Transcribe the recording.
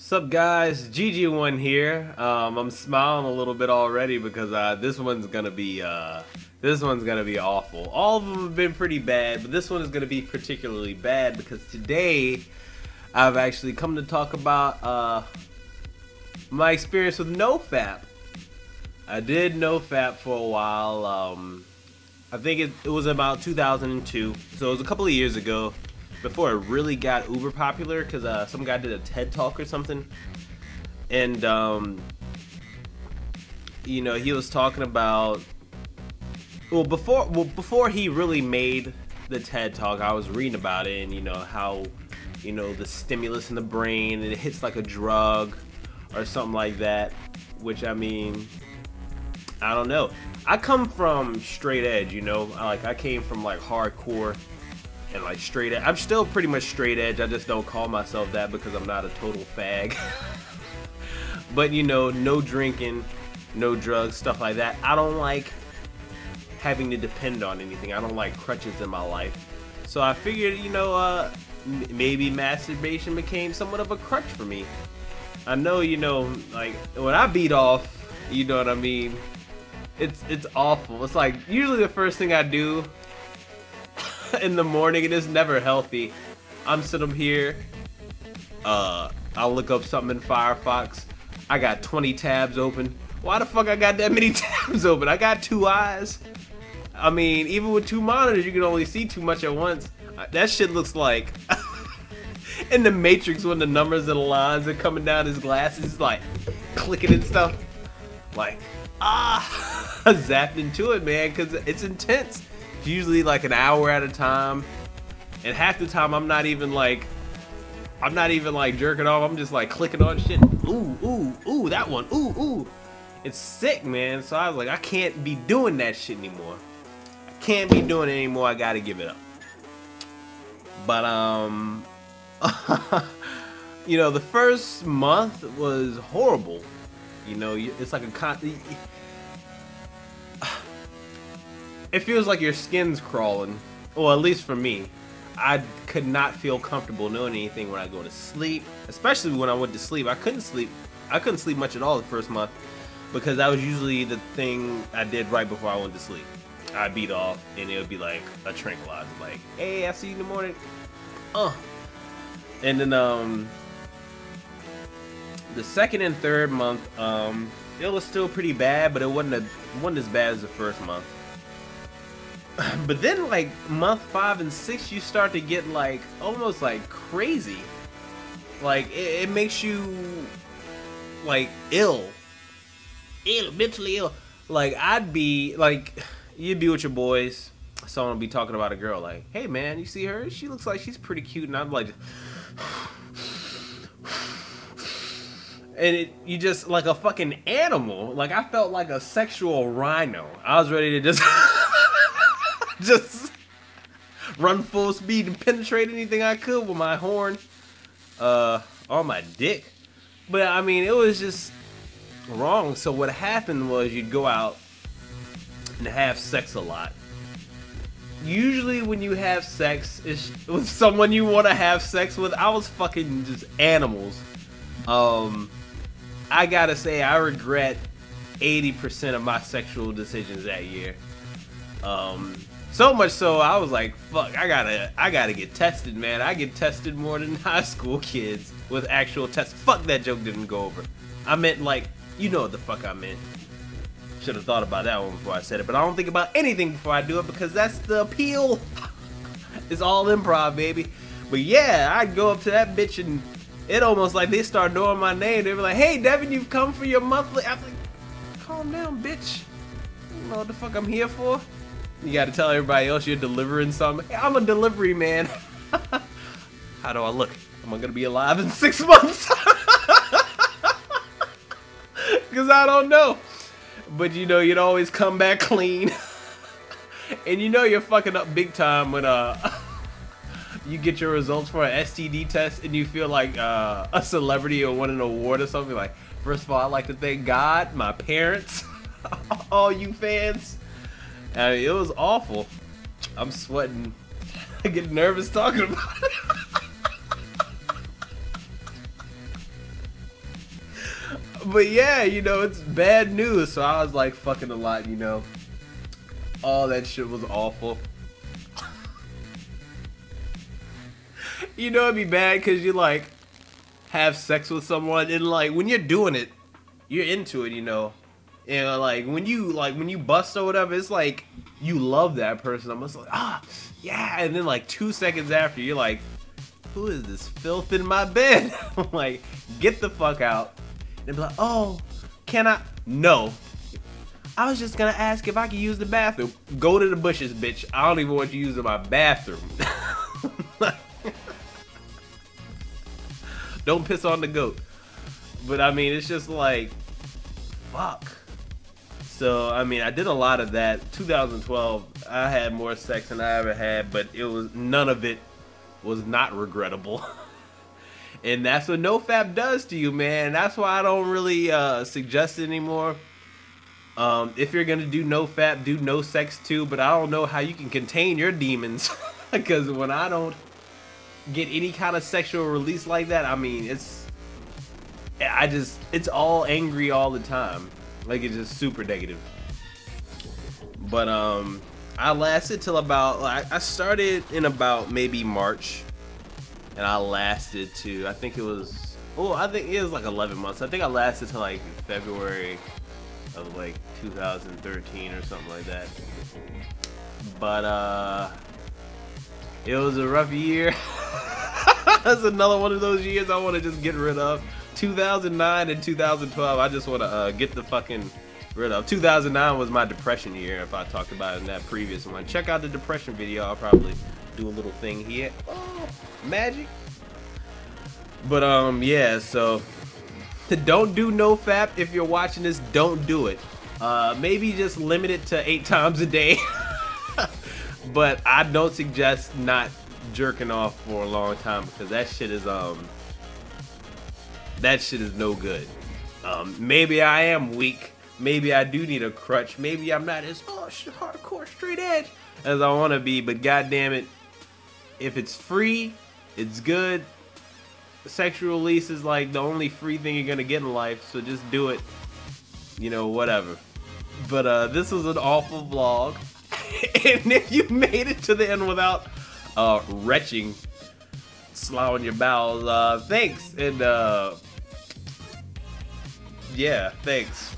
Sup guys, GG1 here. I'm smiling a little bit already because this one's gonna be awful. All of them have been pretty bad, but this one is gonna be particularly bad because today I've actually come to talk about my experience with Nofap. I did Nofap for a while. I think it was about 2002, so it was a couple of years ago. Before it really got uber popular, because some guy did a TED talk or something, and you know, he was talking about before he really made the TED talk, I was reading about it, and you know how, you know, the stimulus in the brain and it hits like a drug or something like that, which, I mean, I don't know. I come from straight edge, you know, like I came from like hardcore and like straight edge. I'm still pretty much straight edge. I just don't call myself that because I'm not a total fag. But you know, no drinking, no drugs, stuff like that. I don't like having to depend on anything. I don't like crutches in my life. So I figured, you know, maybe masturbation became somewhat of a crutch for me. I know, you know, like when I beat off, you know what I mean? It's awful. It's like usually the first thing I do in the morning, it is never healthy. I'm sitting here, I'll look up something in Firefox. I got 20 tabs open. Why the fuck I got that many tabs open? I got two eyes. I mean, even with two monitors, you can only see too much at once. That shit looks like in the Matrix when the numbers and the lines are coming down his glasses, he's like clicking and stuff. Like, I zapped into it, man, because it's intense. Usually like an hour at a time, and half the time I'm not even like jerking off. I'm just like clicking on shit. Ooh, that one. Ooh. It's sick, man. So I was like, I can't be doing that shit anymore. I can't be doing it anymore. I gotta give it up. But you know, the first month was horrible. You know, it's like it feels like your skin's crawling. Well, at least for me. I could not feel comfortable doing anything when I go to sleep. Especially when I went to sleep. I couldn't sleep much at all the first month, because that was usually the thing I did right before I went to sleep. I beat off and it would be like a tranquilizer. Like, hey, I see you in the morning. And then the second and third month, it was still pretty bad, but it wasn't as bad as the first month. But then like month 5 and 6, you start to get like almost like crazy. Like it makes you like mentally ill. Like I'd be like, you'd be with your boys, someone would be talking about a girl, like, hey man, you see her? She looks like she's pretty cute, and I'm like, and you just like a fucking animal. Like I felt like a sexual rhino. I was ready to just just run full speed and penetrate anything I could with my horn on my dick. But I mean, it was just wrong. So what happened was, you'd go out and have sex a lot. Usually when you have sex, it's with someone you want to have sex with. I was fucking just animals. I gotta say, I regret 80% of my sexual decisions that year. So much so, I was like, fuck, I gotta get tested, man. I get tested more than high school kids with actual tests. Fuck, that joke didn't go over. I meant like, you know what the fuck I meant. Should have thought about that one before I said it, but I don't think about anything before I do it, because that's the appeal. It's all improv, baby. But yeah, I'd go up to that bitch and it almost like they start knowing my name. They were like, hey Devin, you've come for your monthly. I'm like, calm down, bitch. You know what the fuck I'm here for? You gotta tell everybody else you're delivering something. Hey, I'm a delivery man. How do I look? Am I gonna be alive in 6 months? Because I don't know. But you know, you'd always come back clean. And you know you're fucking up big time when you get your results for an STD test and you feel like a celebrity or won an award or something. Like, first of all, I'd like to thank God, my parents, all you fans. I mean, it was awful. I'm sweating. I get nervous talking about it. But yeah, you know, it's bad news. So I was like fucking a lot, you know. All that shit was awful. You know, it'd be bad because you like have sex with someone and like when you're doing it, you're into it, you know. And like when you bust or whatever, it's like you love that person. I'm just like, ah, yeah. And then like 2 seconds after, you're like, who is this filth in my bed? I'm like, get the fuck out. And be like, oh, can I? No. I was just gonna ask if I could use the bathroom. Go to the bushes, bitch. I don't even want you using my bathroom. Don't piss on the goat. But I mean, it's just like, fuck. So, I mean, I did a lot of that. 2012, I had more sex than I ever had, but it was, none of it was not regrettable. And that's what Nofap does to you, man. That's why I don't really suggest it anymore. If you're gonna do Nofap, do no sex too, but I don't know how you can contain your demons. Because when I don't get any kind of sexual release like that, I mean, it's all angry all the time. Like, it's just super negative. But I lasted till about, I started in about maybe March, and I lasted to, I think it was like 11 months. I think I lasted till like February of like 2013 or something like that. But it was a rough year. That's another one of those years I want to just get rid of. 2009 and 2012, I just want to get the fucking rid of. 2009 was my depression year, if I talked about it in that previous one. Check out the depression video. I'll probably do a little thing here. Oh, magic. But yeah, so don't do Nofap. If you're watching this, don't do it. Maybe just limit it to 8 times a day. But I don't suggest not jerking off for a long time, because that shit is no good. Maybe I am weak. Maybe I do need a crutch. Maybe I'm not as hardcore straight edge as I want to be. But goddamn it, if it's free, it's good. Sexual release is like the only free thing you're gonna get in life. So just do it. You know, whatever. But this was an awful vlog. And if you made it to the end without retching, sloughing your bowels, thanks. And yeah, thanks.